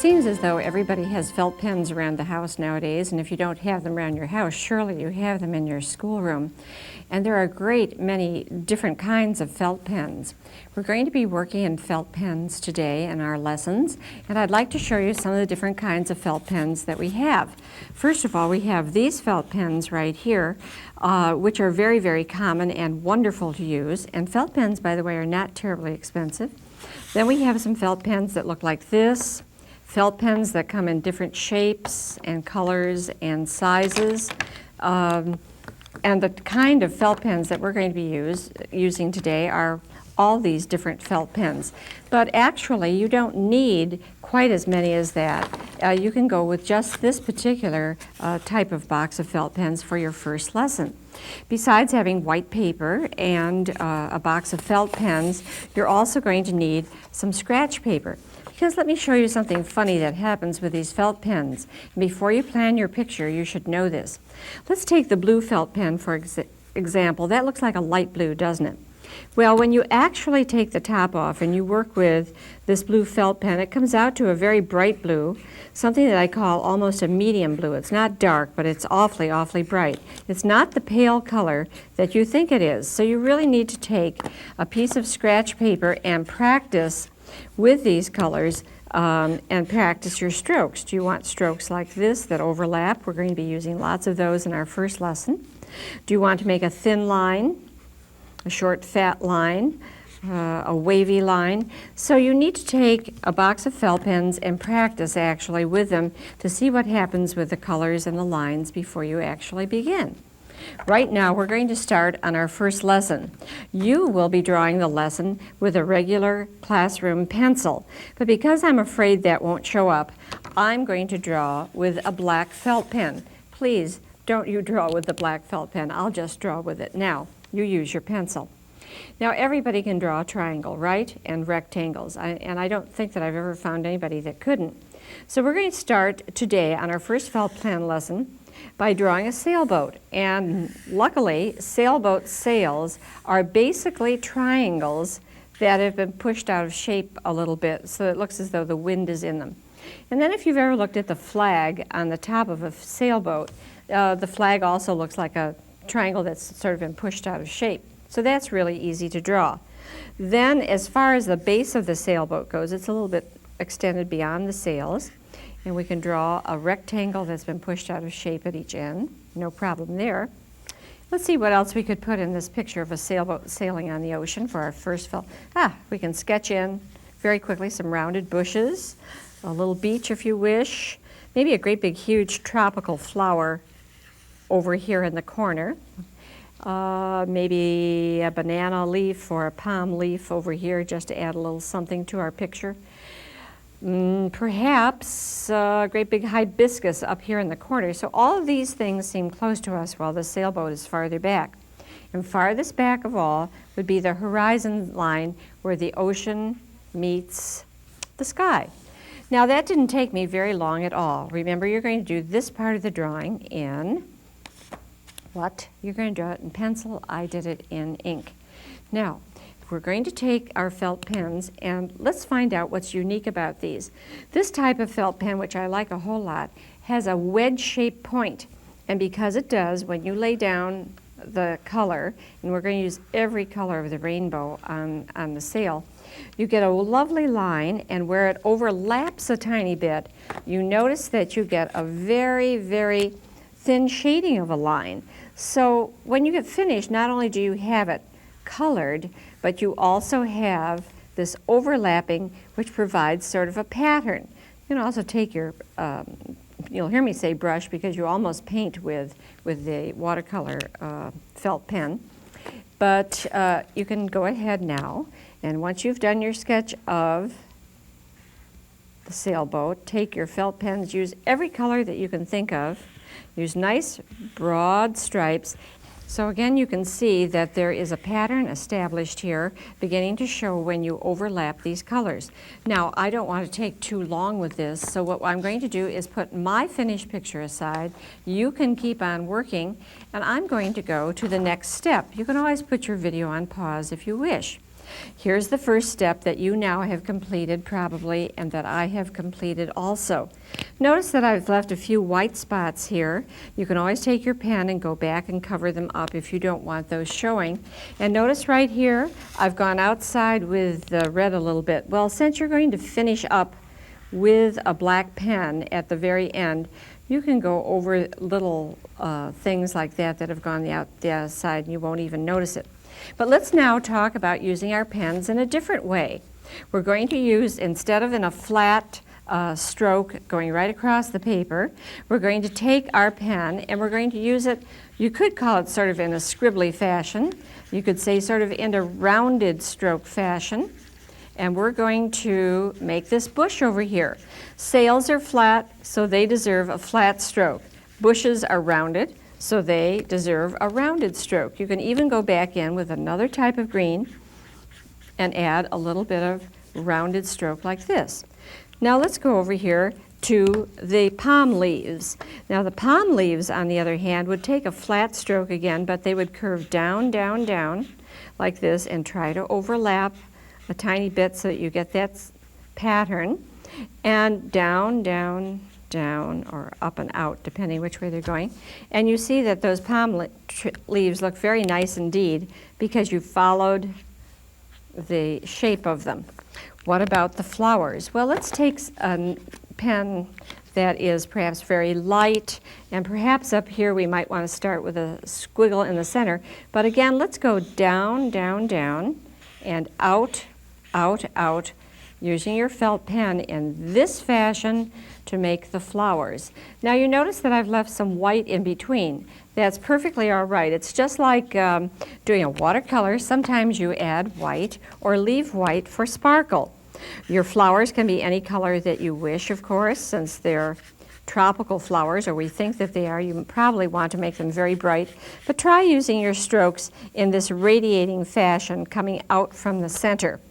seems as though everybody has felt pens around the house nowadays, and if you don't have them around your house, surely you have them in your schoolroom. And there are a great many different kinds of felt pens. We're going to be working in felt pens today in our lessons, and I'd like to show you some of the different kinds of felt pens that we have. First of all, we have these felt pens right here, which are very, very common and wonderful to use. And felt pens, by the way, are not terribly expensive. Then we have some felt pens that look like this. Felt pens that come in different shapes and colors and sizes. And the kind of felt pens that we're going to be using today are all these different felt pens. But actually, you don't need quite as many as that. You can go with just this particular type of box of felt pens for your first lesson. Besides having white paper and a box of felt pens, you're also going to need some scratch paper. Because let me show you something funny that happens with these felt pens. Before you plan your picture, you should know this. Let's take the blue felt pen for example. That looks like a light blue, doesn't it? Well, when you actually take the top off and you work with this blue felt pen, it comes out to a very bright blue, something that I call almost a medium blue. It's not dark, but it's awfully, awfully bright. It's not the pale color that you think it is. So you really need to take a piece of scratch paper and practice with these colors and practice your strokes. Do you want strokes like this that overlap? We're going to be using lots of those in our first lesson. Do you want to make a thin line, a short fat line, a wavy line? So you need to take a box of felt pens and practice actually with them to see what happens with the colors and the lines before you actually begin. Right now we're going to start on our first lesson. You will be drawing the lesson with a regular classroom pencil, but because I'm afraid that won't show up, I'm going to draw with a black felt pen. Please don't you draw with the black felt pen. I'll just draw with it. Now you use your pencil. Now everybody can draw a triangle, right? And rectangles. And I don't think that I've ever found anybody that couldn't. So we're going to start today on our first felt pen lesson by drawing a sailboat. And luckily, sailboat sails are basically triangles that have been pushed out of shape a little bit so it looks as though the wind is in them. And then if you've ever looked at the flag on the top of a sailboat, the flag also looks like a triangle that's sort of been pushed out of shape. So that's really easy to draw. Then as far as the base of the sailboat goes, it's a little bit extended beyond the sails. And we can draw a rectangle that's been pushed out of shape at each end. No problem there. Let's see what else we could put in this picture of a sailboat sailing on the ocean for our first felt. We can sketch in very quickly some rounded bushes, a little beach if you wish, maybe a great big huge tropical flower over here in the corner. Maybe a banana leaf or a palm leaf over here just to add a little something to our picture. Perhaps a great big hibiscus up here in the corner. So all of these things seem close to us while the sailboat is farther back. And farthest back of all would be the horizon line where the ocean meets the sky. Now that didn't take me very long at all. Remember, you're going to do this part of the drawing in what? You're going to draw it in pencil. I did it in ink. Now, we're going to take our felt pens and let's find out what's unique about these. This type of felt pen, which I like a whole lot, has a wedge-shaped point. And because it does, when you lay down the color, and we're going to use every color of the rainbow on the sail, you get a lovely line, and where it overlaps a tiny bit, you notice that you get a very, very thin shading of a line. So when you get finished, not only do you have it colored, but you also have this overlapping, which provides sort of a pattern. You can also take your, you'll hear me say brush because you almost paint with the watercolor felt pen. But you can go ahead now, and once you've done your sketch of the sailboat, take your felt pens, use every color that you can think of, use nice broad stripes. So again, you can see that there is a pattern established here beginning to show when you overlap these colors. Now, I don't want to take too long with this, so what I'm going to do is put my finished picture aside. You can keep on working, and I'm going to go to the next step. You can always put your video on pause if you wish. Here's the first step that you now have completed probably, and that I have completed also. Notice that I've left a few white spots here. You can always take your pen and go back and cover them up if you don't want those showing. And notice right here, I've gone outside with the red a little bit. Well, since you're going to finish up with a black pen at the very end, you can go over little things like that that have gone the outside and you won't even notice it. But let's now talk about using our pens in a different way. We're going to use, instead of in a flat stroke going right across the paper, we're going to take our pen and we're going to use it, you could call it sort of in a scribbly fashion. You could say sort of in a rounded stroke fashion. And we're going to make this bush over here. Sails are flat, so they deserve a flat stroke. Bushes are rounded, so they deserve a rounded stroke. You can even go back in with another type of green and add a little bit of rounded stroke like this. Now let's go over here to the palm leaves. Now the palm leaves, on the other hand, would take a flat stroke again, but they would curve down, down, down like this and try to overlap a tiny bit so that you get that pattern, and down, down, down, or up and out, depending which way they're going. And you see that those palm leaves look very nice indeed because you followed the shape of them. What about the flowers? Well, let's take a pen that is perhaps very light, and perhaps up here we might want to start with a squiggle in the center. But again, let's go down, down, down, and out, out, out, using your felt pen in this fashion to make the flowers. Now you notice that I've left some white in between. That's perfectly all right. It's just like doing a watercolor. Sometimes you add white or leave white for sparkle. Your flowers can be any color that you wish, of course, since they're tropical flowers, or we think that they are. You probably want to make them very bright, but try using your strokes in this radiating fashion coming out from the center.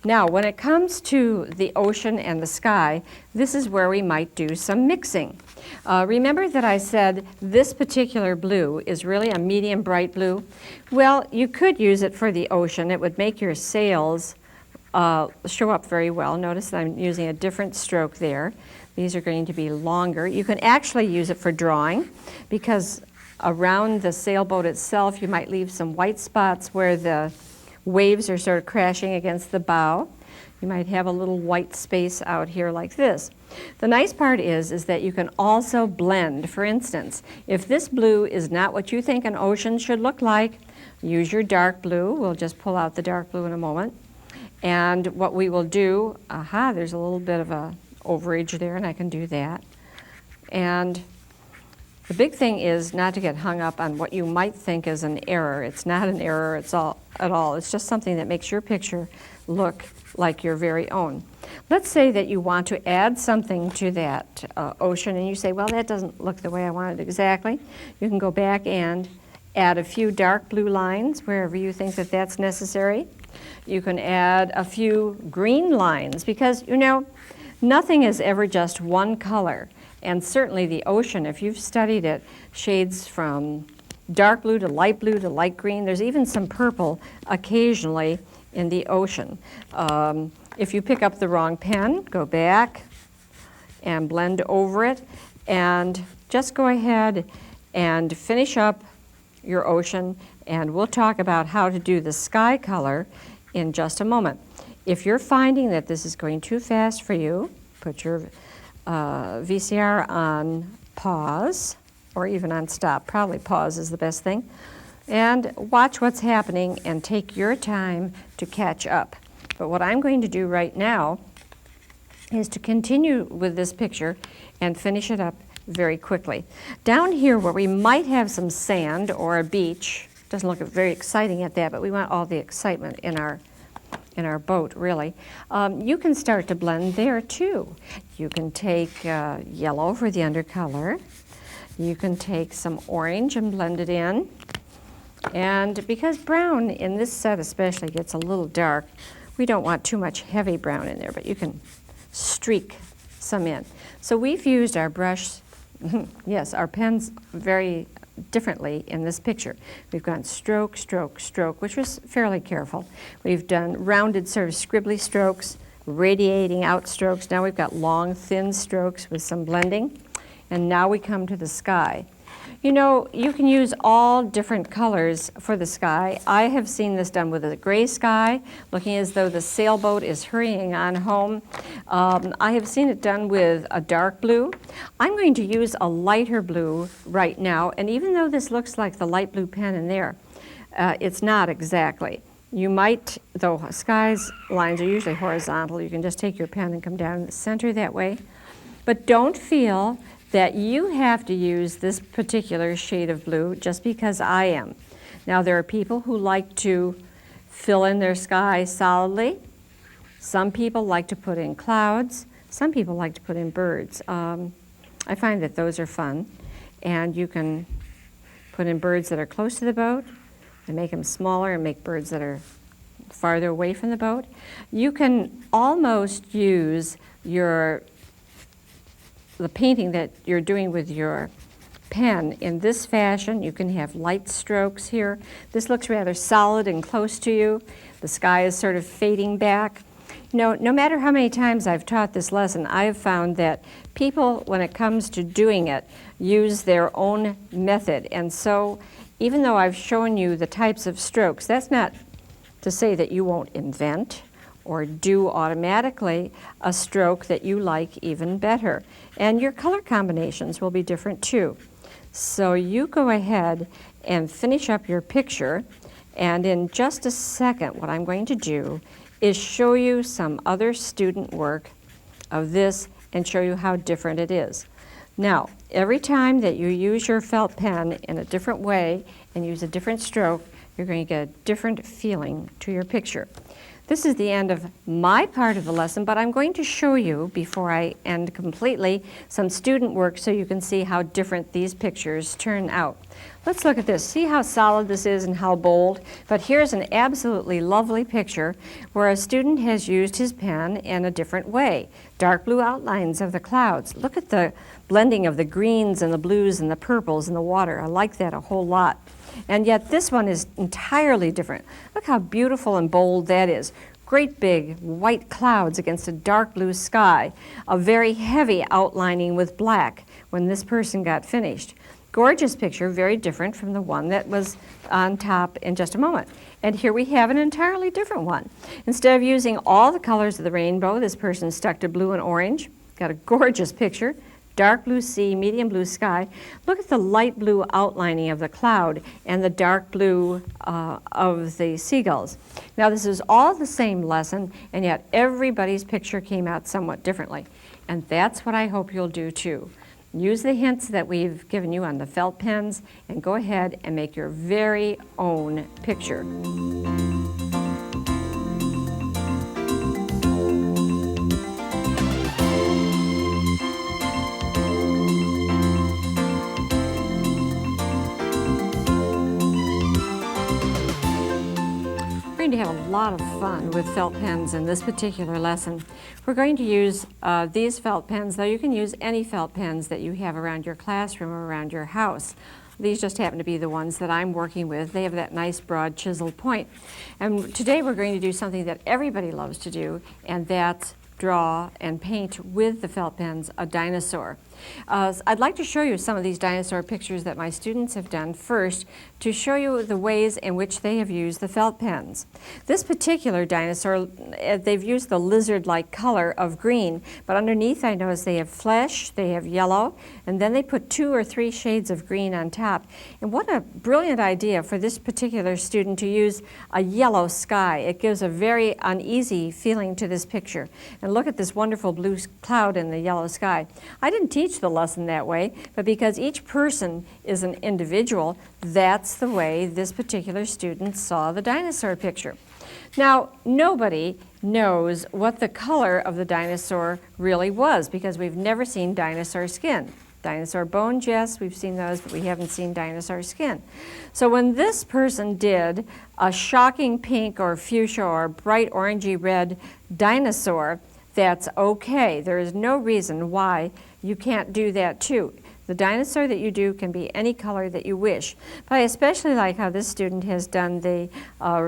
Now, when it comes to the ocean and the sky, this is where we might do some mixing. Remember that I said this particular blue is really a medium bright blue? Well, you could use it for the ocean. It would make your sails show up very well. Notice that I'm using a different stroke there. These are going to be longer. You can actually use it for drawing because around the sailboat itself you might leave some white spots where the waves are sort of crashing against the bow. You might have a little white space out here like this. The nice part is that you can also blend. For instance, if this blue is not what you think an ocean should look like, use your dark blue. We'll just pull out the dark blue in a moment. And what we will do, there's a little bit of a overage there, and I can do that. And the big thing is not to get hung up on what you might think is an error. It's not an error at all. It's just something that makes your picture look like your very own. Let's say that you want to add something to that ocean, and you say, well, that doesn't look the way I want it exactly. You can go back and add a few dark blue lines wherever you think that that's necessary. You can add a few green lines because, you know, nothing is ever just one color. And certainly the ocean, if you've studied it, shades from dark blue to light green. There's even some purple occasionally in the ocean. If you pick up the wrong pen, go back and blend over it, and just go ahead and finish up your ocean, and we'll talk about how to do the sky color in just a moment. If you're finding that this is going too fast for you, put your VCR on pause or even on stop. Probably pause is the best thing. And watch what's happening and take your time to catch up. But what I'm going to do right now is to continue with this picture and finish it up very quickly. Down here where we might have some sand or a beach, doesn't look very exciting at that, but we want all the excitement in our boat, really. You can start to blend there too. You can take yellow for the undercolor. You can take some orange and blend it in. And because brown in this set especially gets a little dark, we don't want too much heavy brown in there, but you can streak some in. So we've used our brush, yes, our pen's very differently in this picture. We've gone stroke, stroke, stroke, which was fairly careful. We've done rounded sort of scribbly strokes, radiating out strokes. Now we've got long, thin strokes with some blending. And now we come to the sky. You know, you can use all different colors for the sky. I have seen this done with a gray sky, looking as though the sailboat is hurrying on home. I have seen it done with a dark blue. I'm going to use a lighter blue right now, and even though this looks like the light blue pen in there, it's not exactly. You might, though sky's lines are usually horizontal, you can just take your pen and come down the center that way. But don't feel that you have to use this particular shade of blue just because I am. Now there are people who like to fill in their sky solidly. Some people like to put in clouds. Some people like to put in birds. I find that those are fun. And you can put in birds that are close to the boat and make them smaller and make birds that are farther away from the boat. You can almost use the painting that you're doing with your pen in this fashion. You can have light strokes here. This looks rather solid and close to you. The sky is sort of fading back. You know, no matter how many times I've taught this lesson, I've found that people, when it comes to doing it, use their own method. And so, even though I've shown you the types of strokes, that's not to say that you won't invent or do automatically a stroke that you like even better. And your color combinations will be different too. So you go ahead and finish up your picture, and in just a second what I'm going to do is show you some other student work of this and show you how different it is. Now, every time that you use your felt pen in a different way and use a different stroke, you're going to get a different feeling to your picture. This is the end of my part of the lesson, but I'm going to show you, before I end completely, some student work so you can see how different these pictures turn out. Let's look at this. See how solid this is and how bold? But here's an absolutely lovely picture where a student has used his pen in a different way. Dark blue outlines of the clouds. Look at the blending of the greens and the blues and the purples in the water. I like that a whole lot. And yet this one is entirely different. Look how beautiful and bold that is. Great big white clouds against a dark blue sky. A very heavy outlining with black when this person got finished. Gorgeous picture, very different from the one that was on top in just a moment. And here we have an entirely different one. Instead of using all the colors of the rainbow, this person stuck to blue and orange. Got a gorgeous picture. Dark blue sea, medium blue sky. Look at the light blue outlining of the cloud and the dark blue of the seagulls. Now this is all the same lesson, and yet everybody's picture came out somewhat differently. And that's what I hope you'll do too. Use the hints that we've given you on the felt pens and go ahead and make your very own picture. We're going to have a lot of fun with felt pens in this particular lesson. We're going to use these felt pens, though you can use any felt pens that you have around your classroom or around your house. These just happen to be the ones that I'm working with. They have that nice broad chiseled point. And today we're going to do something that everybody loves to do, and that's draw and paint with the felt pens a dinosaur. I'd like to show you some of these dinosaur pictures that my students have done first to show you the ways in which they have used the felt pens. This particular dinosaur, they've used the lizard-like color of green, but underneath I notice they have flesh, they have yellow, and then they put 2 or 3 shades of green on top. And what a brilliant idea for this particular student to use a yellow sky. It gives a very uneasy feeling to this picture. And look at this wonderful blue cloud in the yellow sky. I didn't teach the lesson that way, but because each person is an individual, that's the way this particular student saw the dinosaur picture. Now, nobody knows what the color of the dinosaur really was because we've never seen dinosaur skin. Dinosaur bones, yes, we've seen those, but we haven't seen dinosaur skin. So when this person did a shocking pink or fuchsia or bright orangey red dinosaur, That's okay. There is no reason why you can't do that too. The dinosaur that you do can be any color that you wish. But I especially like how this student has done the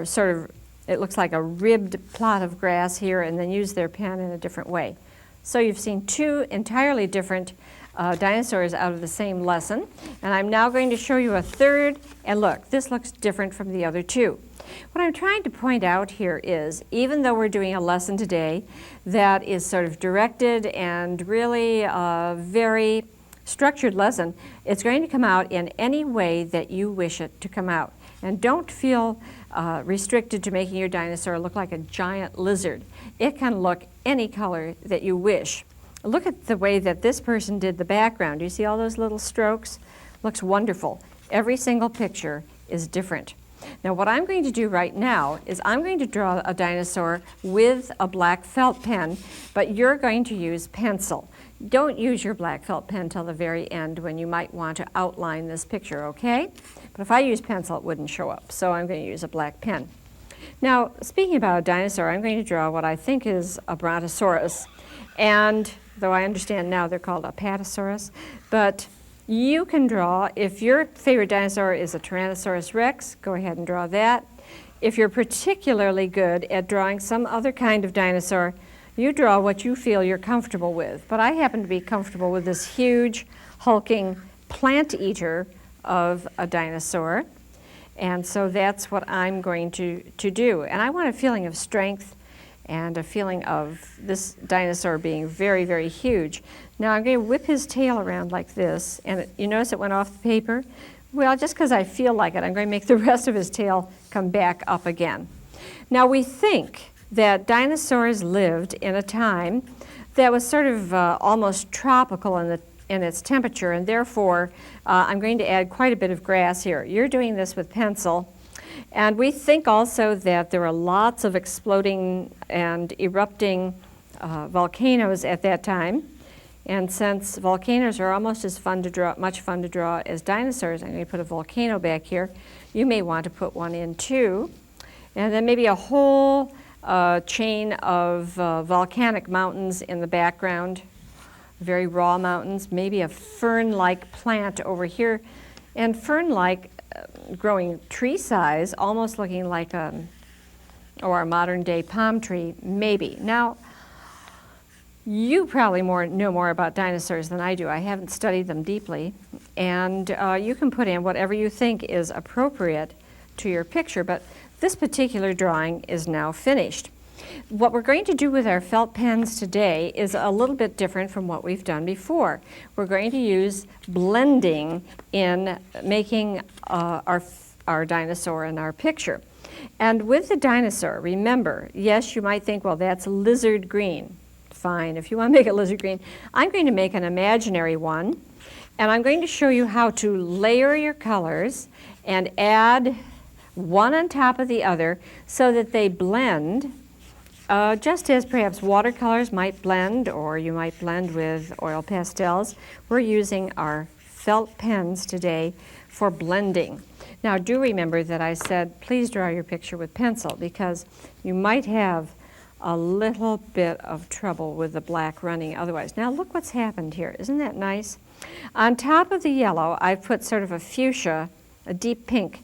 sort of, it looks like a ribbed plot of grass here, and then used their pen in a different way. So you've seen two entirely different dinosaurs out of the same lesson. And I'm now going to show you a third. And look, this looks different from the other two. What I'm trying to point out here is, even though we're doing a lesson today that is sort of directed and really very structured lesson, it's going to come out in any way that you wish it to come out. And don't feel restricted to making your dinosaur look like a giant lizard. It can look any color that you wish. Look at the way that this person did the background. Do you see all those little strokes? Looks wonderful. Every single picture is different. Now what I'm going to do right now is I'm going to draw a dinosaur with a black felt pen, but you're going to use pencil. Don't use your black felt pen till the very end when you might want to outline this picture, okay? But if I use pencil, it wouldn't show up, so I'm going to use a black pen. Now, speaking about a dinosaur, I'm going to draw what I think is a brontosaurus, and though I understand now they're called apatosaurus, but you can draw, if your favorite dinosaur is a Tyrannosaurus rex, go ahead and draw that. If you're particularly good at drawing some other kind of dinosaur, you draw what you feel you're comfortable with. But I happen to be comfortable with this huge, hulking plant eater of a dinosaur. And so that's what I'm going to do. And I want a feeling of strength and a feeling of this dinosaur being very, very huge. Now I'm going to whip his tail around like this, and you notice it went off the paper? Well, just because I feel like it, I'm going to make the rest of his tail come back up again. Now we think that dinosaurs lived in a time that was sort of almost tropical in its temperature, and therefore I'm going to add quite a bit of grass here. You're doing this with pencil. And we think also that there were lots of exploding and erupting volcanoes at that time. And since volcanoes are almost as much fun to draw as dinosaurs, I'm going to put a volcano back here. You may want to put one in too. And then maybe a whole chain of volcanic mountains in the background, very raw mountains, maybe a fern-like plant over here, and fern-like growing tree size, almost looking like a modern day palm tree, maybe. Now, you probably know more about dinosaurs than I do. I haven't studied them deeply, and you can put in whatever you think is appropriate to your picture, but this particular drawing is now finished. What we're going to do with our felt pens today is a little bit different from what we've done before. We're going to use blending in making our dinosaur in our picture. And with the dinosaur, remember, yes, you might think, well, that's lizard green. Fine, if you want to make it lizard green. I'm going to make an imaginary one, and I'm going to show you how to layer your colors and add one on top of the other so that they blend. Just as perhaps watercolors might blend, or you might blend with oil pastels, we're using our felt pens today for blending. Now do remember that I said please draw your picture with pencil, because you might have a little bit of trouble with the black running otherwise. Now look what's happened here. Isn't that nice? On top of the yellow, I've put sort of a fuchsia, a deep pink,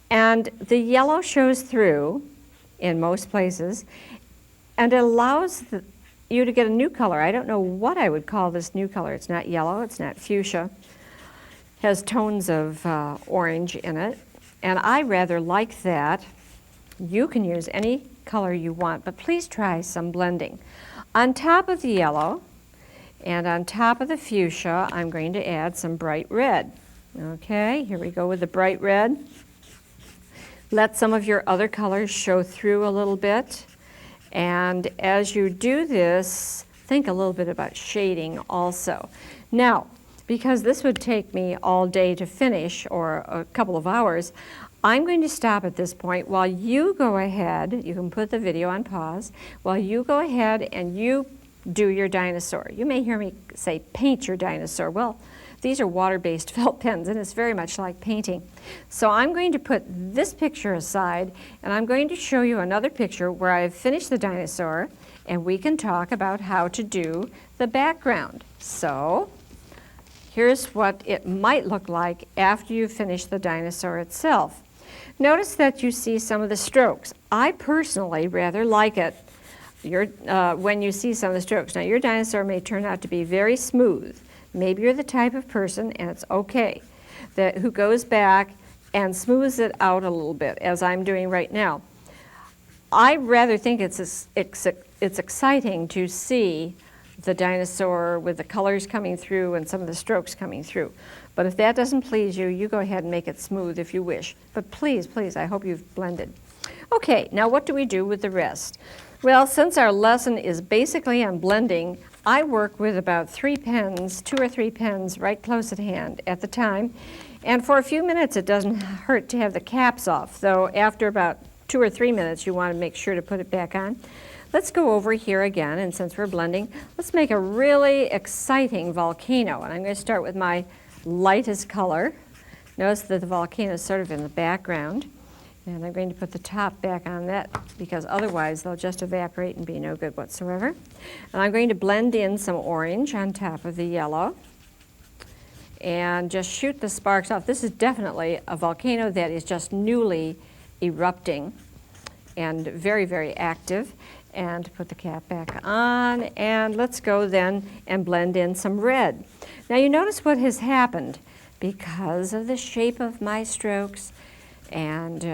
and the yellow shows through in most places, and it allows you to get a new color. I don't know what I would call this new color. It's not yellow, it's not fuchsia. It has tones of orange in it, and I rather like that. You can use any color you want, but please try some blending. On top of the yellow and on top of the fuchsia, I'm going to add some bright red. Okay, here we go with the bright red. Let some of your other colors show through a little bit. And as you do this, think a little bit about shading also. Now, because this would take me all day to finish, or a couple of hours, I'm going to stop at this point while you go ahead. You can put the video on pause while you go ahead and you do your dinosaur. You may hear me say paint your dinosaur. Well, these are water-based felt pens, and it's very much like painting. So I'm going to put this picture aside, and I'm going to show you another picture where I've finished the dinosaur, and we can talk about how to do the background. So here's what it might look like after you finish the dinosaur itself. Notice that you see some of the strokes. I personally rather like it when you see some of the strokes. Now your dinosaur may turn out to be very smooth. Maybe you're the type of person, and it's okay, who goes back and smooths it out a little bit, as I'm doing right now. I rather think it's exciting to see the dinosaur with the colors coming through and some of the strokes coming through. But if that doesn't please you, you go ahead and make it smooth if you wish. But please, please, I hope you've blended. Okay, now what do we do with the rest? Well, since our lesson is basically on blending, I work with about 3 pens, 2 or 3 pens right close at hand at the time. And for a few minutes, it doesn't hurt to have the caps off, though after about 2 or 3 minutes, you want to make sure to put it back on. Let's go over here again, and since we're blending, let's make a really exciting volcano. And I'm going to start with my lightest color. Notice that the volcano is sort of in the background. And I'm going to put the top back on that because otherwise they'll just evaporate and be no good whatsoever. And I'm going to blend in some orange on top of the yellow and just shoot the sparks off. This is definitely a volcano that is just newly erupting and very, very active. And put the cap back on, and let's go then and blend in some red. Now you notice what has happened because of the shape of my strokes and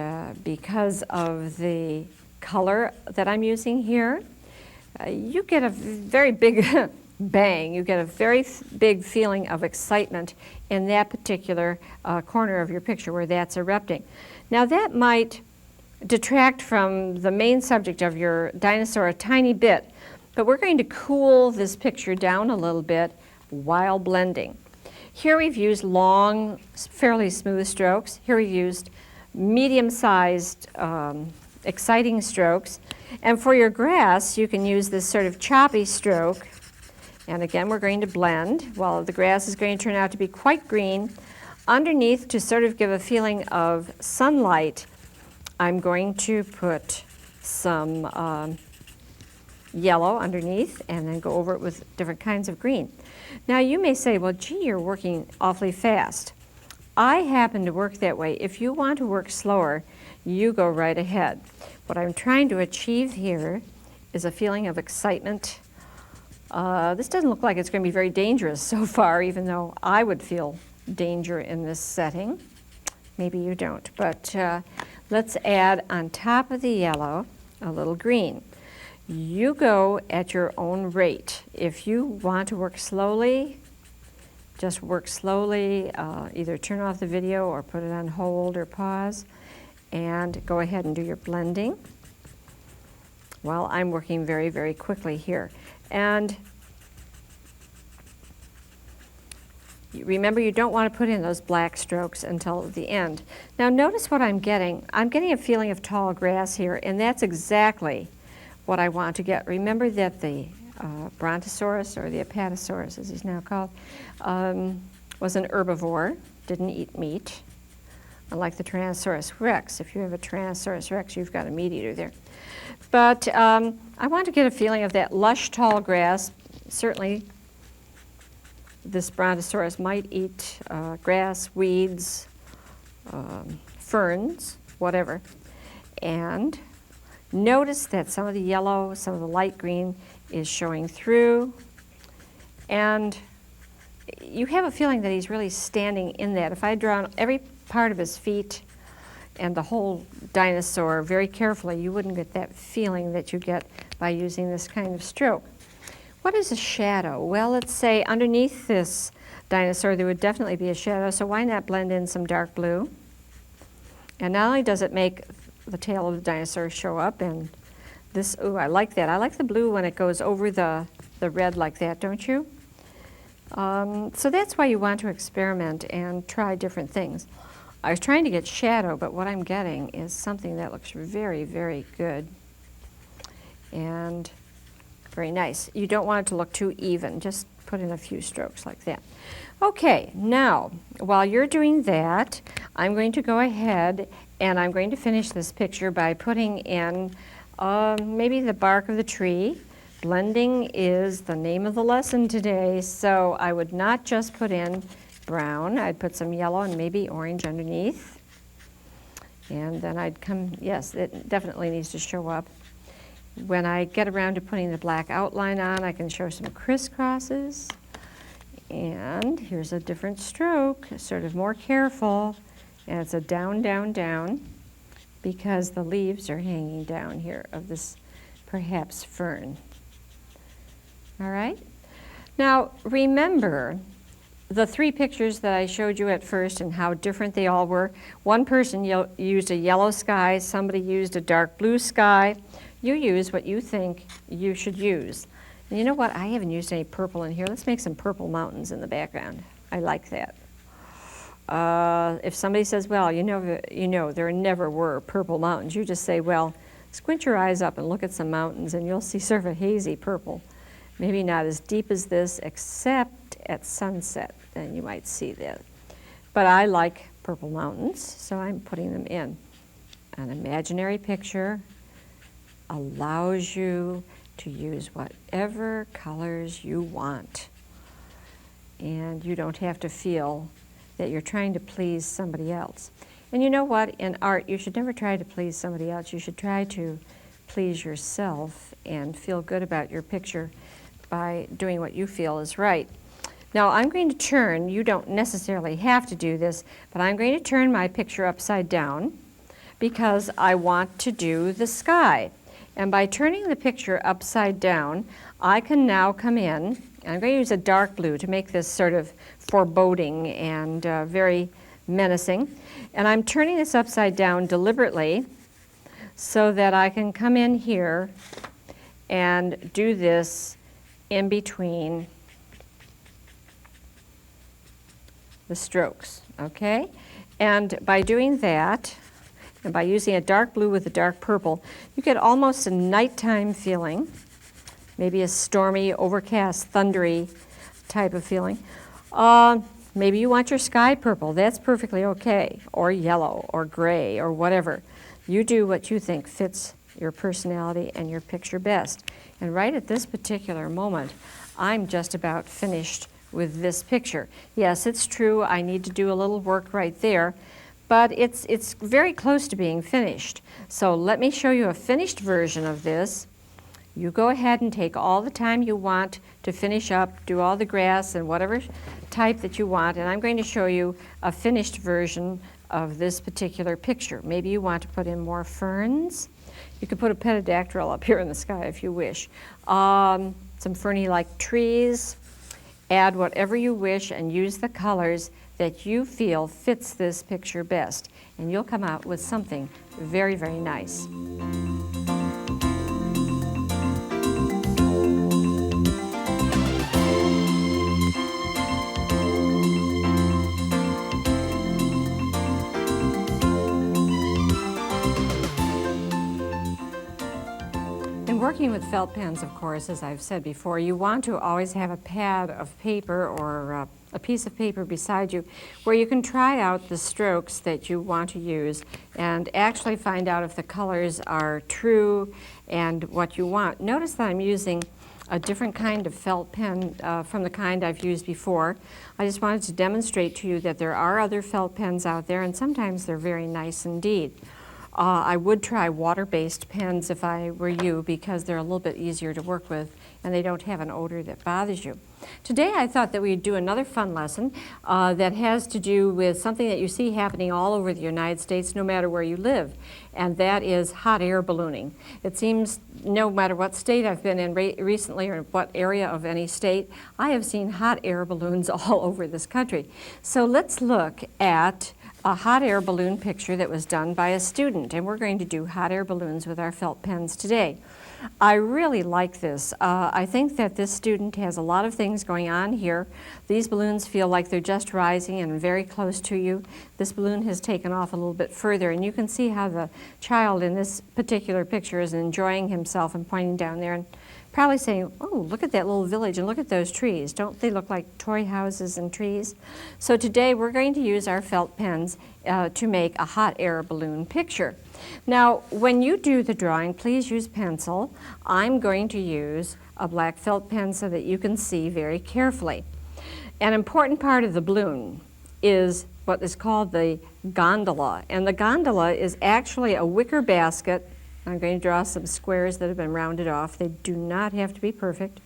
because of the color that I'm using here. You get a very big bang. You get a very big feeling of excitement in that particular corner of your picture where that's erupting. Now that might detract from the main subject of your dinosaur a tiny bit, but we're going to cool this picture down a little bit while blending. Here we've used long, fairly smooth strokes. Here we've used medium-sized, exciting strokes. And for your grass, you can use this sort of choppy stroke. And again, we're going to blend. While the grass is going to turn out to be quite green, underneath, to sort of give a feeling of sunlight, I'm going to put some yellow underneath and then go over it with different kinds of green. Now you may say, well, gee, you're working awfully fast. I happen to work that way. If you want to work slower, you go right ahead. What I'm trying to achieve here is a feeling of excitement. This doesn't look like it's going to be very dangerous so far, even though I would feel danger in this setting. Maybe you don't, but let's add on top of the yellow a little green. You go at your own rate. If you want to work slowly, just work slowly. Either turn off the video or put it on hold or pause and go ahead and do your blending. Well, I'm working very, very quickly here. And remember, you don't want to put in those black strokes until the end. Now notice what I'm getting. I'm getting a feeling of tall grass here, and that's exactly what I want to get. Remember that the Brontosaurus, or the Apatosaurus as he's now called, was an herbivore, didn't eat meat, unlike the Tyrannosaurus rex. If you have a Tyrannosaurus rex, you've got a meat eater there. But I want to get a feeling of that lush, tall grass. Certainly, this Brontosaurus might eat grass, weeds, ferns, whatever. And notice that some of the yellow, some of the light green is showing through. And you have a feeling that he's really standing in that. If I draw on every part of his feet and the whole dinosaur very carefully, you wouldn't get that feeling that you get by using this kind of stroke. What is a shadow? Well, let's say underneath this dinosaur there would definitely be a shadow, so why not blend in some dark blue? And not only does it make the tail of the dinosaur show up, and this, ooh, I like that. I like the blue when it goes over the red like that, don't you? So that's why you want to experiment and try different things. I was trying to get shadow, but what I'm getting is something that looks very, very good and very nice. You don't want it to look too even. Just put in a few strokes like that. Okay, now, while you're doing that, I'm going to go ahead and I'm going to finish this picture by putting in maybe the bark of the tree, Blending is the name of the lesson today, so I would not just put in brown. I'd put some yellow and maybe orange underneath. And then I'd come, yes, it definitely needs to show up. When I get around to putting the black outline on, I can show some crisscrosses. And here's a different stroke, sort of more careful. And it's a down, down, down, because the leaves are hanging down here of this perhaps fern. All right? Now, remember the three pictures that I showed you at first and how different they all were. One person used a yellow sky, somebody used a dark blue sky. You use what you think you should use. And you know what? I haven't used any purple in here. Let's make some purple mountains in the background. I like that. If somebody says, well, you know, there never were purple mountains, you just say, well, squint your eyes up and look at some mountains and you'll see sort of a hazy purple. Maybe not as deep as this, except at sunset, then you might see that. But I like purple mountains, so I'm putting them in. An imaginary picture allows you to use whatever colors you want. And you don't have to feel that you're trying to please somebody else. And you know what? In art, you should never try to please somebody else. You should try to please yourself and feel good about your picture by doing what you feel is right. Now I'm going to turn, you don't necessarily have to do this, but I'm going to turn my picture upside down because I want to do the sky. And by turning the picture upside down, I can now come in, and I'm going to use a dark blue to make this sort of foreboding and very menacing. And I'm turning this upside down deliberately so that I can come in here and do this in between the strokes, okay? And by doing that, and by using a dark blue with a dark purple, you get almost a nighttime feeling, maybe a stormy, overcast, thundery type of feeling. Maybe you want your sky purple. That's perfectly okay, or yellow, or gray, or whatever. You do what you think fits your personality and your picture best. And right at this particular moment, I'm just about finished with this picture. Yes, it's true, I need to do a little work right there, but it's very close to being finished. So let me show you a finished version of this. You go ahead and take all the time you want to finish up, do all the grass and whatever type that you want, and I'm going to show you a finished version of this particular picture. Maybe you want to put in more ferns. You could put a pedidactyl up here in the sky if you wish. Some ferny-like trees. Add whatever you wish and use the colors that you feel fits this picture best. And you'll come out with something very, very nice. Working with felt pens, of course, as I've said before, you want to always have a pad of paper or a piece of paper beside you where you can try out the strokes that you want to use and actually find out if the colors are true and what you want. Notice that I'm using a different kind of felt pen from the kind I've used before. I just wanted to demonstrate to you that there are other felt pens out there, and sometimes they're very nice indeed. I would try water-based pens if I were you, because they're a little bit easier to work with and they don't have an odor that bothers you. Today I thought that we'd do another fun lesson that has to do with something that you see happening all over the United States no matter where you live, and that is hot air ballooning. It seems no matter what state I've been in recently or what area of any state, I have seen hot air balloons all over this country. So let's look at a hot air balloon picture that was done by a student, and we're going to do hot air balloons with our felt pens today. I really like this. I think that this student has a lot of things going on here. These balloons feel like they're just rising and very close to you. This balloon has taken off a little bit further, and you can see how the child in this particular picture is enjoying himself and pointing down there and probably saying, oh, look at that little village and look at those trees. Don't they look like toy houses and trees? So today we're going to use our felt pens to make a hot air balloon picture. Now, when you do the drawing, please use pencil. I'm going to use a black felt pen so that you can see very carefully. An important part of the balloon is what is called the gondola. And the gondola is actually a wicker basket. I'm going to draw some squares that have been rounded off. They do not have to be perfect.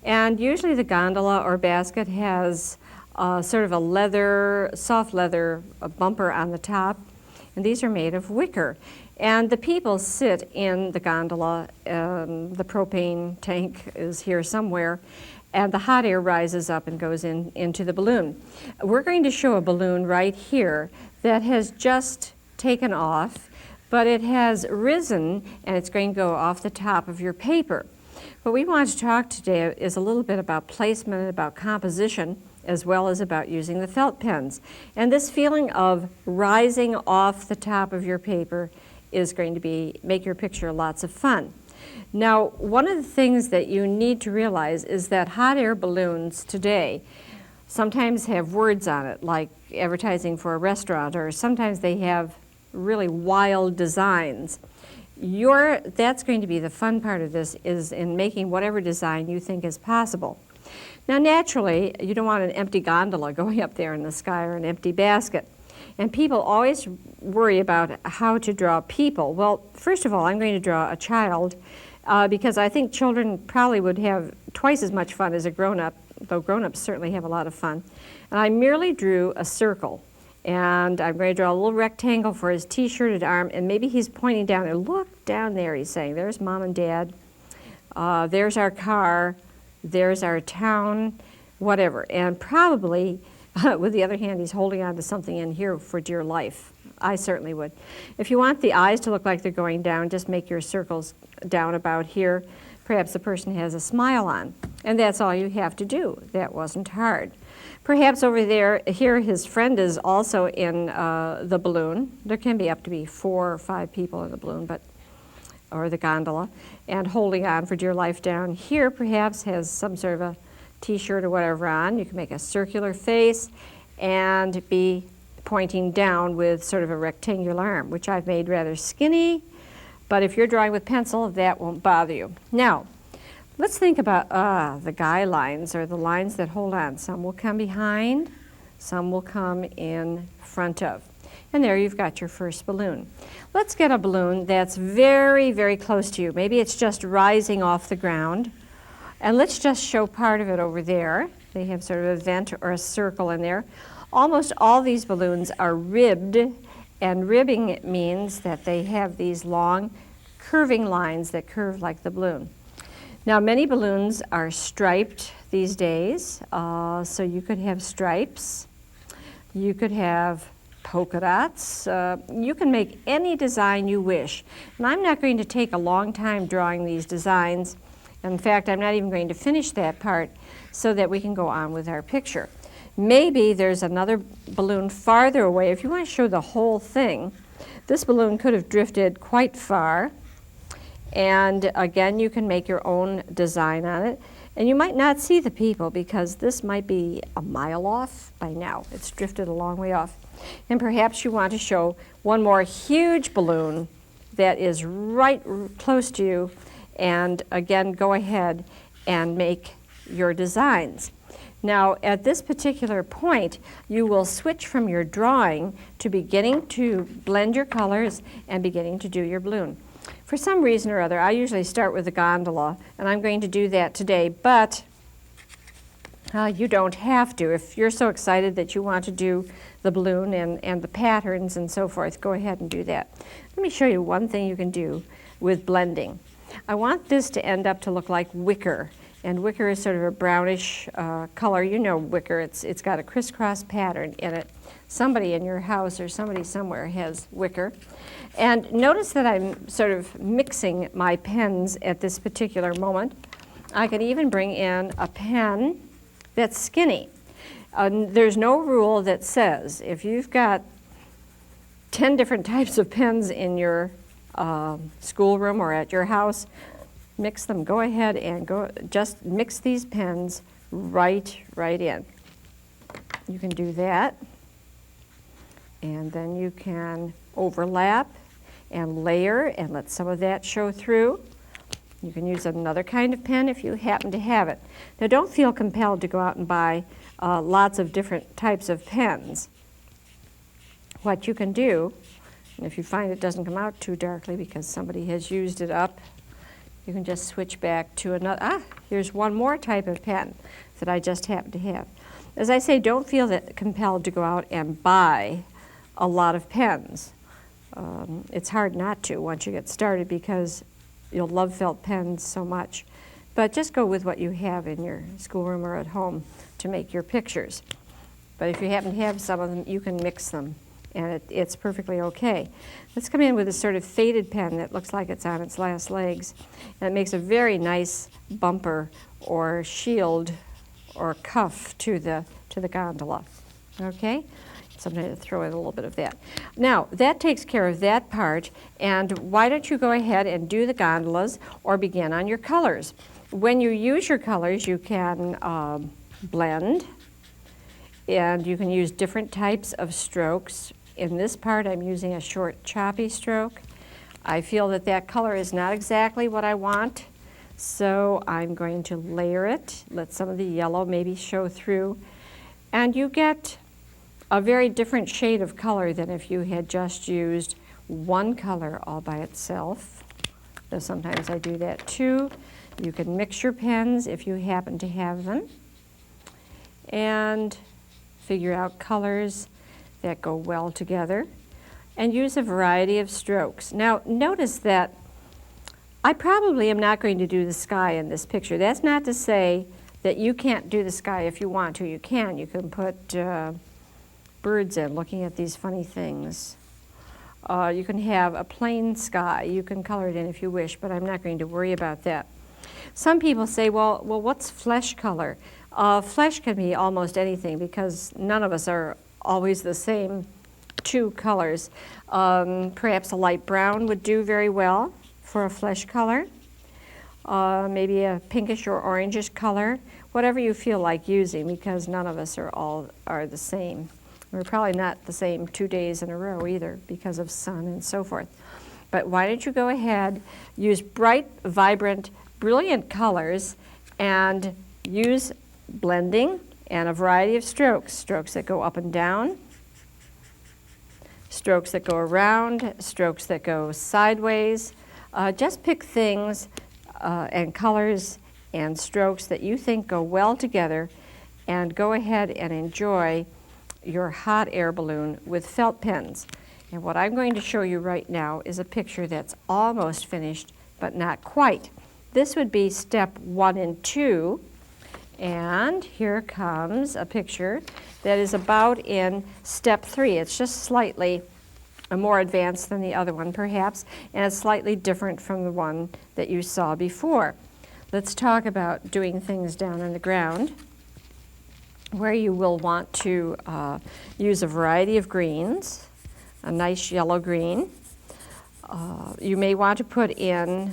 And usually the gondola or basket has sort of a leather, soft leather bumper on the top. And these are made of wicker. And the people sit in the gondola. The propane tank is here somewhere. And the hot air rises up and goes into the balloon. We're going to show a balloon right here that has just taken off, but it has risen and it's going to go off the top of your paper. What we want to talk today is a little bit about placement, about composition, as well as about using the felt pens. And this feeling of rising off the top of your paper is going to make your picture lots of fun. Now, one of the things that you need to realize is that hot air balloons today sometimes have words on it, like advertising for a restaurant, or sometimes they have really wild designs. That's going to be the fun part of this, is in making whatever design you think is possible. Now, naturally, you don't want an empty gondola going up there in the sky or an empty basket. And people always worry about how to draw people. Well, first of all, I'm going to draw a child because I think children probably would have twice as much fun as a grown-up, though grown-ups certainly have a lot of fun. And I merely drew a circle. And I'm going to draw a little rectangle for his t-shirted arm, and maybe he's pointing down there. Look down there, he's saying. There's Mom and Dad. There's our car. There's our town, whatever. And probably, with the other hand, he's holding on to something in here for dear life. I certainly would. If you want the eyes to look like they're going down, just make your circles down about here. Perhaps the person has a smile on. And that's all you have to do. That wasn't hard. Perhaps over there, here his friend is also in the balloon. There can be up to be 4 or 5 people in the balloon, or the gondola, and holding on for dear life down here perhaps has some sort of a t-shirt or whatever on. You can make a circular face and be pointing down with sort of a rectangular arm, which I've made rather skinny, but if you're drawing with pencil, that won't bother you. Now, let's think about the guy lines, or the lines that hold on. Some will come behind, some will come in front of. And there you've got your first balloon. Let's get a balloon that's very, very close to you. Maybe it's just rising off the ground. And let's just show part of it over there. They have sort of a vent or a circle in there. Almost all these balloons are ribbed, and ribbing means that they have these long curving lines that curve like the balloon. Now, many balloons are striped these days, so you could have stripes. You could have polka dots. You can make any design you wish. And I'm not going to take a long time drawing these designs. In fact, I'm not even going to finish that part so that we can go on with our picture. Maybe there's another balloon farther away. If you want to show the whole thing, this balloon could have drifted quite far. And again, you can make your own design on it. And you might not see the people because this might be a mile off by now. It's drifted a long way off. And perhaps you want to show one more huge balloon that is right close to you. And again, go ahead and make your designs. Now, at this particular point, you will switch from your drawing to beginning to blend your colors and beginning to do your balloon. For some reason or other, I usually start with the gondola, and I'm going to do that today, but you don't have to. If you're so excited that you want to do the balloon and the patterns and so forth, go ahead and do that. Let me show you one thing you can do with blending. I want this to end up to look like wicker. And wicker is sort of a brownish color. You know wicker, it's got a crisscross pattern in it. Somebody in your house or somebody somewhere has wicker. And notice that I'm sort of mixing my pens at this particular moment. I can even bring in a pen that's skinny. There's no rule that says if you've got 10 different types of pens in your schoolroom or at your house, mix them. Go ahead and just mix these pens right in. You can do that. And then you can overlap and layer and let some of that show through. You can use another kind of pen if you happen to have it. Now don't feel compelled to go out and buy lots of different types of pens. What you can do, and if you find it doesn't come out too darkly because somebody has used it up, you can just switch back to another. Here's one more type of pen that I just happen to have. As I say, don't feel that compelled to go out and buy a lot of pens. It's hard not to once you get started because you'll love felt pens so much. But just go with what you have in your schoolroom or at home to make your pictures. But if you happen to have some of them, you can mix them, and it's perfectly okay. Let's come in with a sort of faded pen that looks like it's on its last legs, and it makes a very nice bumper or shield or cuff to the gondola. Okay? Sometimes throw in a little bit of that. Now, that takes care of that part, and why don't you go ahead and do the gondolas or begin on your colors. When you use your colors, you can blend, and you can use different types of strokes. In this part, I'm using a short, choppy stroke. I feel that that color is not exactly what I want, so I'm going to layer it, let some of the yellow maybe show through, and you get a very different shade of color than if you had just used one color all by itself. Though sometimes I do that too. You can mix your pens if you happen to have them and figure out colors that go well together and use a variety of strokes. Now notice that I probably am not going to do the sky in this picture. That's not to say that you can't do the sky if you want to. You can. You can put birds in looking at these funny things. You can have a plain sky. You can color it in if you wish, but I'm not going to worry about that. Some people say, well, what's flesh color? Flesh can be almost anything because none of us are always the same two colors. Perhaps a light brown would do very well for a flesh color. Maybe a pinkish or orangish color, whatever you feel like using, because none of us are the same. We're probably not the same 2 days in a row either because of sun and so forth. But why don't you go ahead, use bright, vibrant, brilliant colors and use blending and a variety of strokes. Strokes that go up and down, strokes that go around, strokes that go sideways. Just pick things and colors and strokes that you think go well together and go ahead and enjoy your hot air balloon with felt pens. And what I'm going to show you right now is a picture that's almost finished, but not quite. This would be step 1 and 2. And here comes a picture that is about in step 3. It's just slightly more advanced than the other one, perhaps, and it's slightly different from the one that you saw before. Let's talk about doing things down on the ground, where you will want to use a variety of greens, a nice yellow green. You may want to put in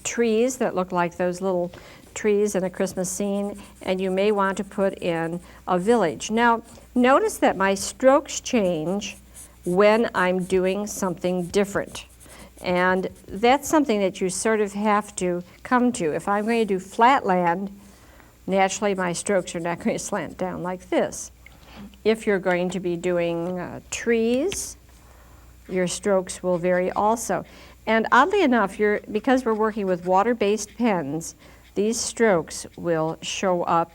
trees that look like those little trees in a Christmas scene, and you may want to put in a village. Now, notice that my strokes change when I'm doing something different. And that's something that you sort of have to come to. If I'm going to do flat land, naturally my strokes are not going to slant down like this. If you're going to be doing trees, your strokes will vary also. And oddly enough, because we're working with water-based pens, these strokes will show up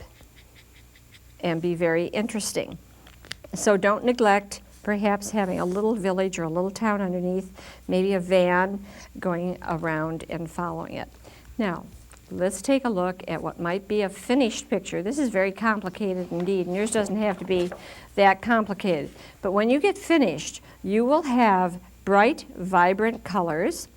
and be very interesting. So don't neglect perhaps having a little village or a little town underneath, maybe a van going around and following it. Now, let's take a look at what might be a finished picture. This is very complicated indeed, and yours doesn't have to be that complicated. But when you get finished, you will have bright, vibrant colors.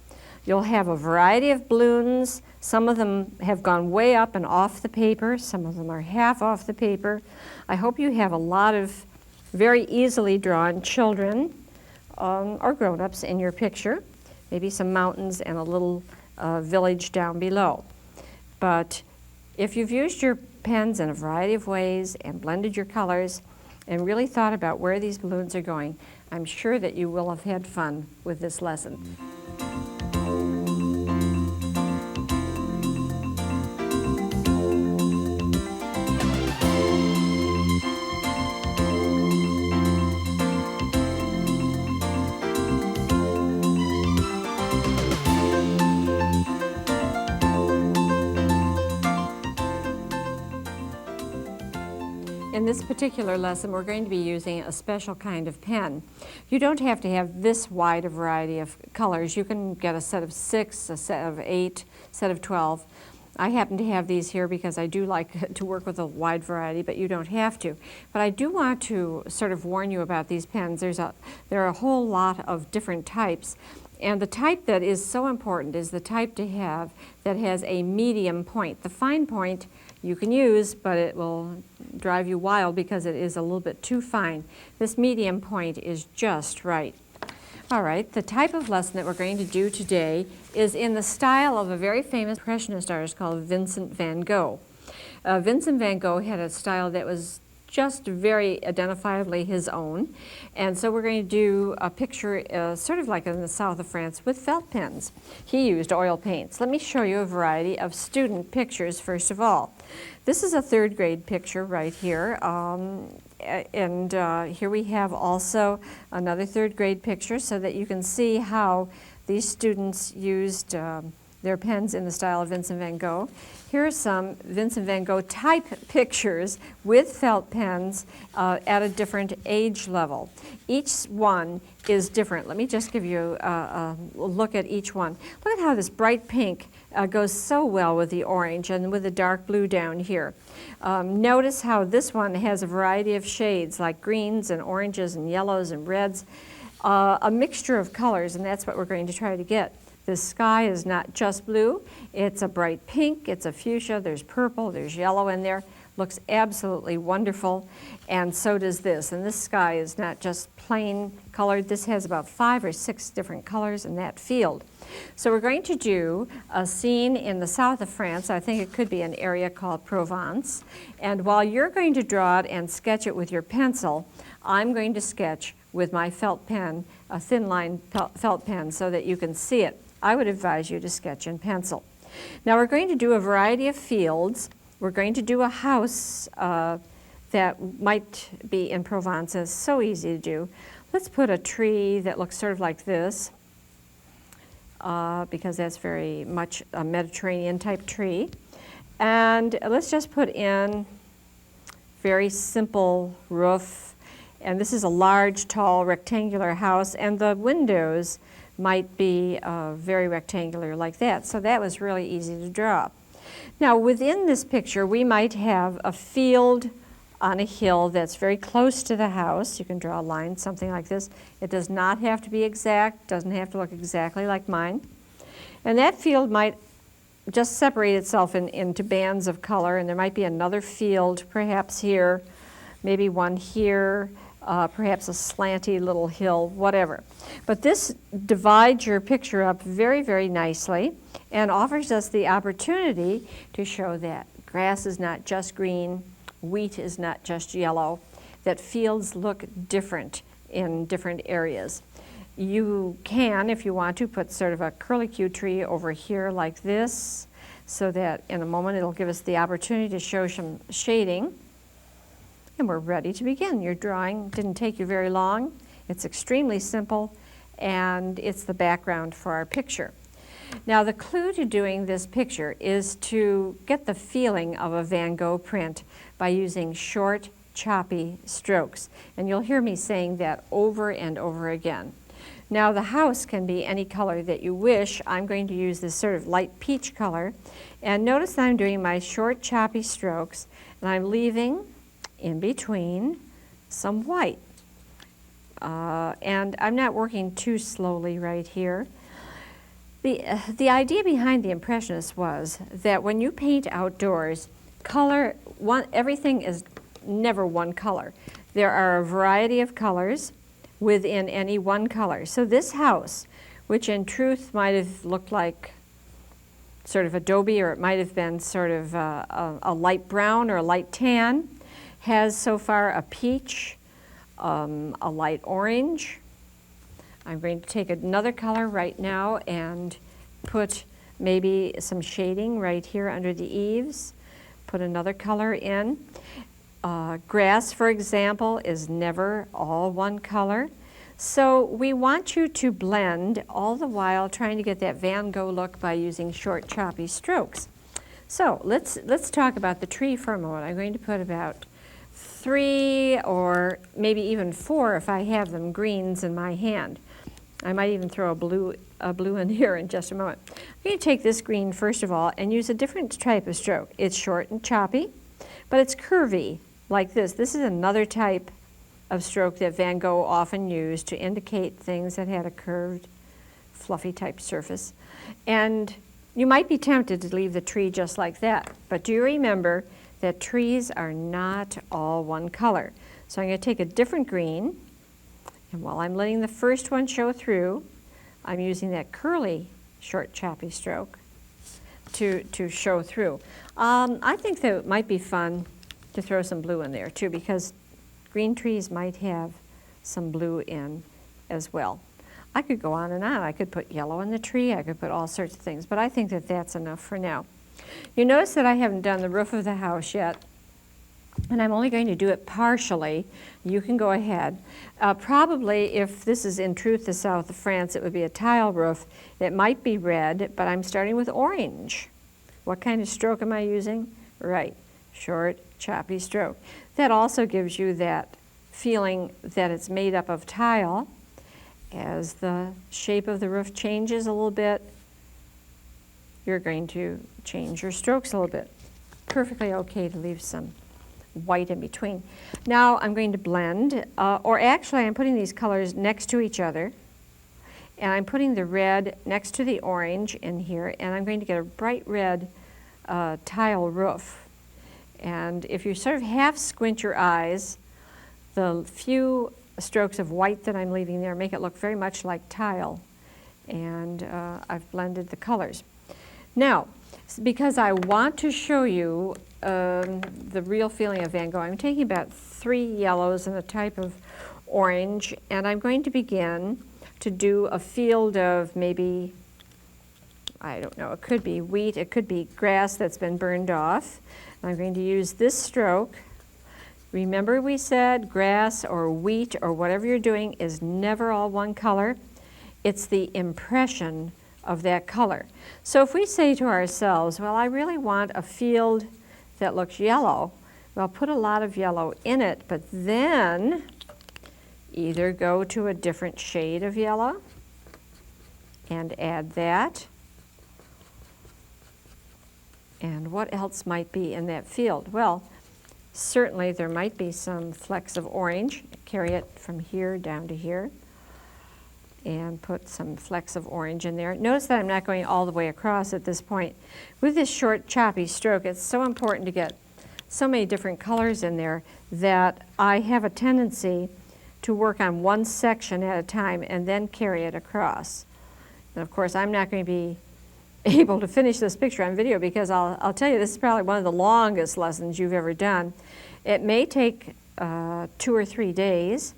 You'll have a variety of balloons. Some of them have gone way up and off the paper. Some of them are half off the paper. I hope you have a lot of very easily drawn children or grown-ups in your picture. Maybe some mountains and a little village down below. But if you've used your pens in a variety of ways and blended your colors and really thought about where these balloons are going, I'm sure that you will have had fun with this lesson. In this particular lesson, we're going to be using a special kind of pen. You don't have to have this wide a variety of colors. You can get a set of 6, a set of 8, a set of 12. I happen to have these here because I do like to work with a wide variety, but you don't have to. But I do want to sort of warn you about these pens. There are a whole lot of different types. And the type that is so important is the type to have that has a medium point. The fine point you can use, but it will drive you wild because it is a little bit too fine. This medium point is just right. All right, the type of lesson that we're going to do today is in the style of a very famous Impressionist artist called Vincent van Gogh. Vincent van Gogh had a style that was just very identifiably his own. And so we're going to do a picture sort of like in the south of France with felt pens. He used oil paints. Let me show you a variety of student pictures first of all. This is a 3rd grade picture right here. Here we have also another 3rd grade picture so that you can see how these students used their pens in the style of Vincent van Gogh. Here are some Vincent van Gogh type pictures with felt pens at a different age level. Each one is different. Let me just give you a look at each one. Look at how this bright pink goes so well with the orange and with the dark blue down here. Notice how this one has a variety of shades like greens and oranges and yellows and reds, a mixture of colors, and that's what we're going to try to get. The sky is not just blue, it's a bright pink, it's a fuchsia, there's purple, there's yellow in there. Looks absolutely wonderful, and so does this. And this sky is not just plain colored, this has about 5 or 6 different colors in that field. So we're going to do a scene in the south of France. I think it could be an area called Provence. And while you're going to draw it and sketch it with your pencil, I'm going to sketch with my felt pen, a thin line felt pen, so that you can see it. I would advise you to sketch in pencil. Now we're going to do a variety of fields. We're going to do a house that might be in Provence. It's so easy to do. Let's put a tree that looks sort of like this because that's very much a Mediterranean type tree. And let's just put in very simple roof. And this is a large, tall, rectangular house, and the windows might be very rectangular like that. So that was really easy to draw. Now within this picture we might have a field on a hill that's very close to the house. You can draw a line, something like this. It does not have to be exact, doesn't have to look exactly like mine. And that field might just separate itself into bands of color, and there might be another field perhaps here, maybe one here, perhaps a slanty little hill, whatever. But this divides your picture up very, very nicely and offers us the opportunity to show that grass is not just green, wheat is not just yellow, that fields look different in different areas. You can, if you want to, put sort of a curlicue tree over here like this, so that in a moment it'll give us the opportunity to show some shading. And we're ready to begin. Your drawing didn't take you very long. It's extremely simple, and it's the background for our picture. Now the clue to doing this picture is to get the feeling of a Van Gogh print by using short, choppy strokes. And you'll hear me saying that over and over again. Now the house can be any color that you wish. I'm going to use this sort of light peach color. And notice that I'm doing my short, choppy strokes, and I'm leaving in between some white. And I'm not working too slowly right here. The idea behind the Impressionists was that when you paint outdoors, everything is never one color. There are a variety of colors within any one color. So this house, which in truth might have looked like sort of adobe, or it might have been sort of a light brown or a light tan, has so far a peach, a light orange. I'm going to take another color right now and put maybe some shading right here under the eaves. Put another color in. Grass, for example, is never all one color. So we want you to blend, all the while trying to get that Van Gogh look by using short, choppy strokes. So let's talk about the tree for a moment. I'm going to put about 3 or maybe even 4 if I have them greens in my hand. I might even throw a blue in here in just a moment. I'm going to take this green first of all and use a different type of stroke. It's short and choppy, but it's curvy like this. This is another type of stroke that Van Gogh often used to indicate things that had a curved, fluffy type surface. And you might be tempted to leave the tree just like that, but do you remember that trees are not all one color? So I'm going to take a different green, and while I'm letting the first one show through, I'm using that curly, short, choppy stroke to show through. I think that it might be fun to throw some blue in there too, because green trees might have some blue in as well. I could go on and on. I could put yellow in the tree. I could put all sorts of things, but I think that that's enough for now. You notice that I haven't done the roof of the house yet, and I'm only going to do it partially. You can go ahead. Probably, if this is in truth the south of France, it would be a tile roof. It might be red, but I'm starting with orange. What kind of stroke am I using? Right, short, choppy stroke. That also gives you that feeling that it's made up of tile. As the shape of the roof changes a little bit, you're going to change your strokes a little bit. Perfectly okay to leave some white in between. Now I'm going to blend, or actually I'm putting these colors next to each other, and I'm putting the red next to the orange in here, and I'm going to get a bright red tile roof. And if you sort of half squint your eyes, the few strokes of white that I'm leaving there make it look very much like tile, and I've blended the colors. Now, because I want to show you the real feeling of Van Gogh, I'm taking about 3 yellows and a type of orange, and I'm going to begin to do a field of maybe, I don't know, it could be wheat, it could be grass that's been burned off. I'm going to use this stroke. Remember we said grass or wheat or whatever you're doing is never all one color. It's the impression of that color. So if we say to ourselves, well, I really want a field that looks yellow, well, put a lot of yellow in it, but then either go to a different shade of yellow and add that. And what else might be in that field? Well, certainly there might be some flecks of orange. Carry it from here down to here and put some flecks of orange in there. Notice that I'm not going all the way across at this point. With this short choppy stroke, it's so important to get so many different colors in there that I have a tendency to work on one section at a time and then carry it across. And of course, I'm not going to be able to finish this picture on video because I'll tell you, this is probably one of the longest lessons you've ever done. It may take 2 or 3 days.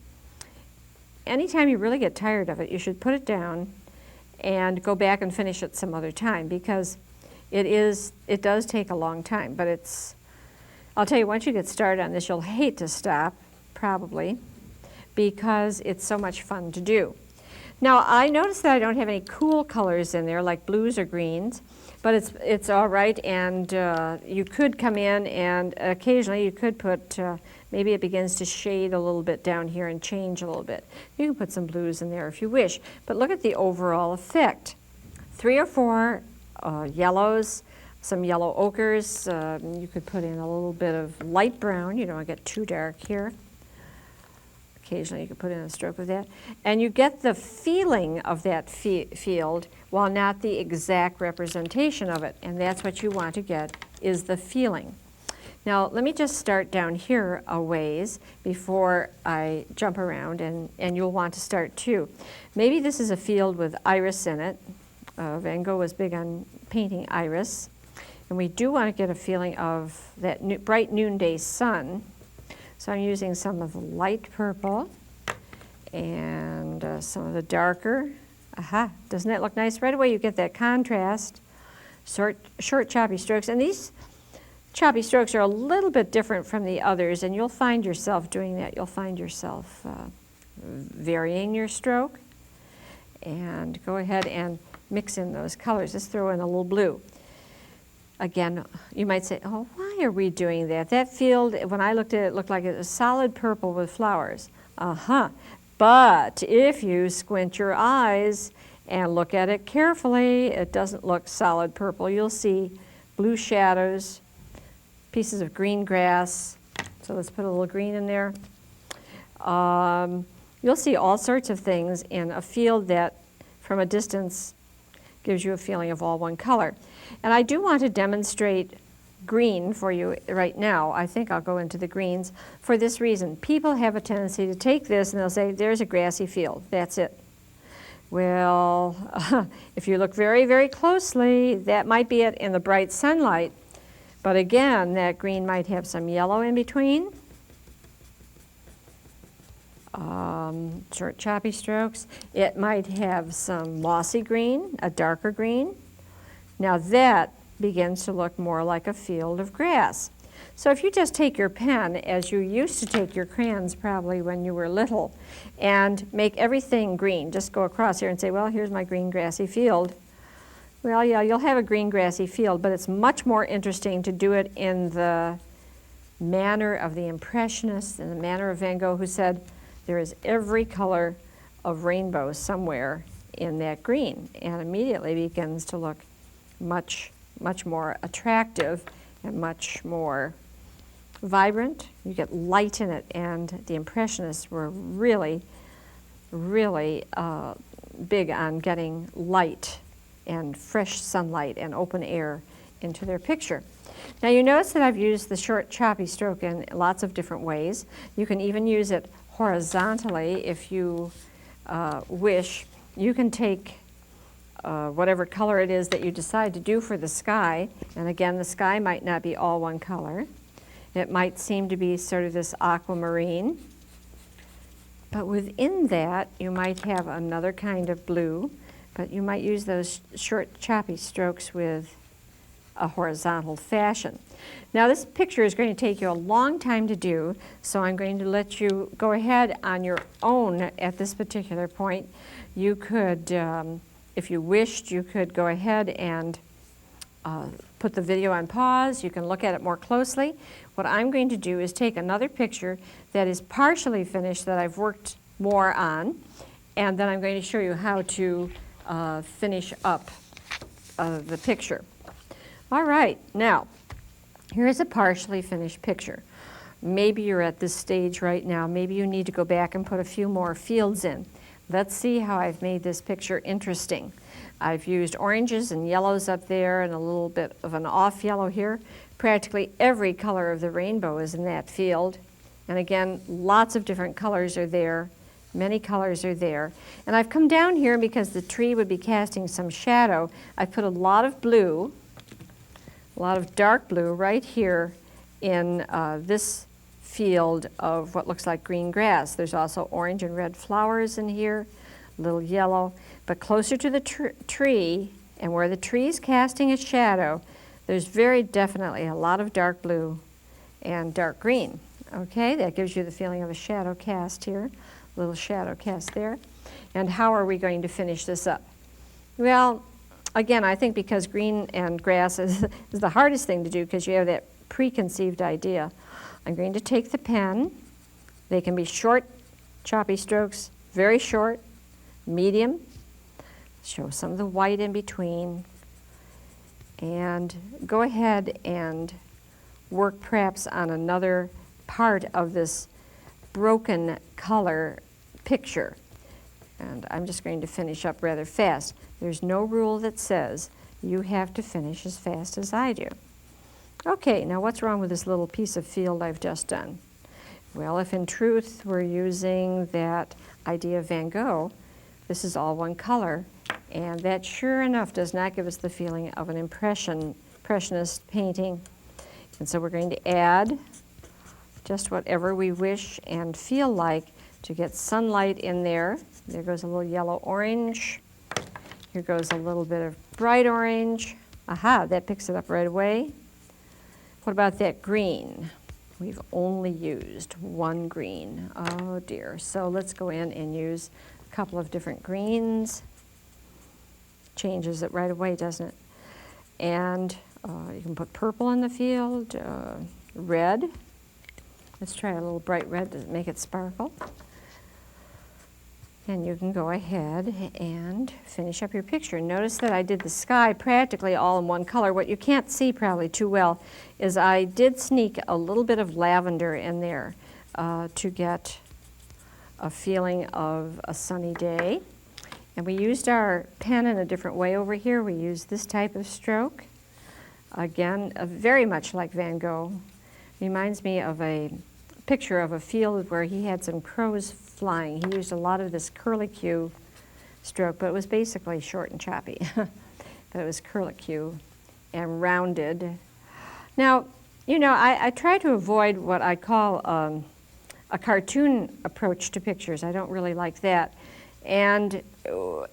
Anytime you really get tired of it, you should put it down and go back and finish it some other time, because it does take a long time, but I'll tell you, once you get started on this, you'll hate to stop, probably, because it's so much fun to do. Now, I noticed that I don't have any cool colors in there, like blues or greens, but it's all right, and you could come in and occasionally you could put, maybe it begins to shade a little bit down here and change a little bit. You can put some blues in there if you wish, but look at the overall effect. 3 or 4 yellows, some yellow ochres, you could put in a little bit of light brown, you don't want to get too dark here. Occasionally you could put in a stroke of that. And you get the feeling of that field while not the exact representation of it. And that's what you want to get, is the feeling. Now let me just start down here a ways before I jump around, and you'll want to start too. Maybe this is a field with iris in it. Van Gogh was big on painting iris. And we do want to get a feeling of that bright noonday sun. So I'm using some of the light purple and some of the darker. Aha, doesn't that look nice? Right away you get that contrast, short choppy strokes. And these choppy strokes are a little bit different from the others, and you'll find yourself doing that. You'll find yourself varying your stroke. And go ahead and mix in those colors. Let's throw in a little blue. Again, you might say, oh, why are we doing that? That field, when I looked at it, looked like it was solid purple with flowers. Uh-huh. But if you squint your eyes and look at it carefully, it doesn't look solid purple. You'll see blue shadows, pieces of green grass. So let's put a little green in there. You'll see all sorts of things in a field that, from a distance, gives you a feeling of all one color. And I do want to demonstrate green for you right now. I think I'll go into the greens for this reason. People have a tendency to take this and they'll say, there's a grassy field, that's it. Well, if you look very, very closely, that might be it in the bright sunlight. But again, that green might have some yellow in between. Short choppy strokes. It might have some mossy green, a darker green. Now that begins to look more like a field of grass. So if you just take your pen, as you used to take your crayons probably when you were little, and make everything green, just go across here and say, well, here's my green grassy field. Well, yeah, you'll have a green grassy field, but it's much more interesting to do it in the manner of the Impressionists, in the manner of Van Gogh, who said, there is every color of rainbow somewhere in that green, and immediately begins to look much, much more attractive and much more vibrant. You get light in it, and the Impressionists were really, really big on getting light and fresh sunlight and open air into their picture. Now you notice that I've used the short choppy stroke in lots of different ways. You can even use it horizontally if you wish. You can take whatever color it is that you decide to do for the sky, and again, the sky might not be all one color. It might seem to be sort of this aquamarine, but within that you might have another kind of blue, but you might use those short choppy strokes with a horizontal fashion. Now this picture is going to take you a long time to do, so I'm going to let you go ahead on your own at this particular point. You could, if you wished, you could go ahead and put the video on pause. You can look at it more closely. What I'm going to do is take another picture that is partially finished that I've worked more on, and then I'm going to show you how to finish up the picture. All right, now, here's a partially finished picture. Maybe you're at this stage right now. Maybe you need to go back and put a few more fields in. Let's see how I've made this picture interesting. I've used oranges and yellows up there and a little bit of an off yellow here. Practically every color of the rainbow is in that field. And again, lots of different colors are there. Many colors are there. And I've come down here because the tree would be casting some shadow. I put a lot of blue, a lot of dark blue right here in this field of what looks like green grass. There's also orange and red flowers in here, a little yellow. But closer to the tree, and where the tree is casting a shadow, there's very definitely a lot of dark blue and dark green. Okay, that gives you the feeling of a shadow cast here, a little shadow cast there. And how are we going to finish this up? Well, again, I think because green and grass is the hardest thing to do because you have that preconceived idea. I'm going to take the pen. They can be short, choppy strokes, very short, medium. Show some of the white in between. And go ahead and work perhaps on another part of this broken color picture. And I'm just going to finish up rather fast. There's no rule that says you have to finish as fast as I do. Okay, now what's wrong with this little piece of field I've just done? Well, if in truth we're using that idea of Van Gogh, this is all one color, and that sure enough does not give us the feeling of an Impressionist painting. And so we're going to add just whatever we wish and feel like to get sunlight in there. There goes a little yellow-orange. Here goes a little bit of bright orange. Aha, that picks it up right away. What about that green? We've only used one green. Oh dear. So let's go in and use a couple of different greens. Changes it right away, doesn't it? And You can put purple in the field, red. Let's try a little bright red to make it sparkle. And you can go ahead and finish up your picture. Notice that I did the sky practically all in one color. What you can't see probably too well is I did sneak a little bit of lavender in there to get a feeling of a sunny day. And we used our pen in a different way over here. We used this type of stroke. Again, very much like Van Gogh. Reminds me of a picture of a field where he had some crows flying. He used a lot of this curlicue stroke, but it was basically short and choppy. But it was curlicue and rounded. Now, you know, I try to avoid what I call a cartoon approach to pictures. I don't really like that. And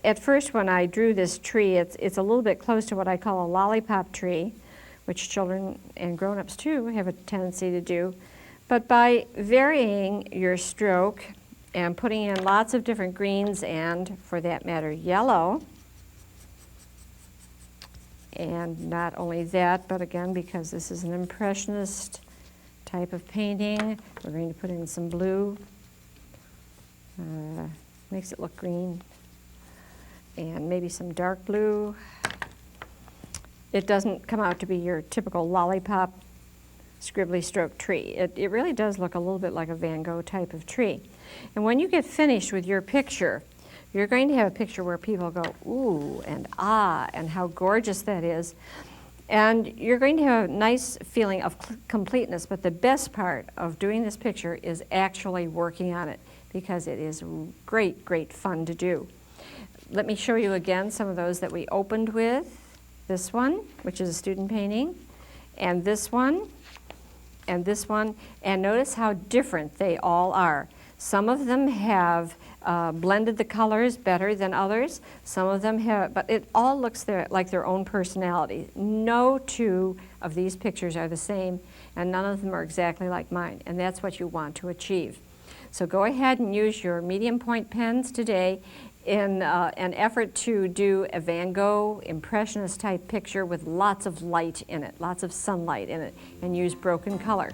at first when I drew this tree, it's a little bit close to what I call a lollipop tree, which children and grown-ups too have a tendency to do. But by varying your stroke and putting in lots of different greens and, for that matter, yellow, and not only that, but again, because this is an Impressionist type of painting, we're going to put in some blue. Makes it look green. And maybe some dark blue. It doesn't come out to be your typical lollipop scribbly stroke tree. It really does look a little bit like a Van Gogh type of tree. And when you get finished with your picture, you're going to have a picture where people go, ooh, and ah, and how gorgeous that is. And you're going to have a nice feeling of completeness, but the best part of doing this picture is actually working on it, because it is great, great fun to do. Let me show you again some of those that we opened with. This one, which is a student painting, and this one, and this one, and notice how different they all are. Some of them have blended the colors better than others. Some of them have, but it all looks like their own personality. No two of these pictures are the same, and none of them are exactly like mine, and that's what you want to achieve. So go ahead and use your medium point pens today in an effort to do a Van Gogh Impressionist type picture with lots of light in it, lots of sunlight in it, and use broken color.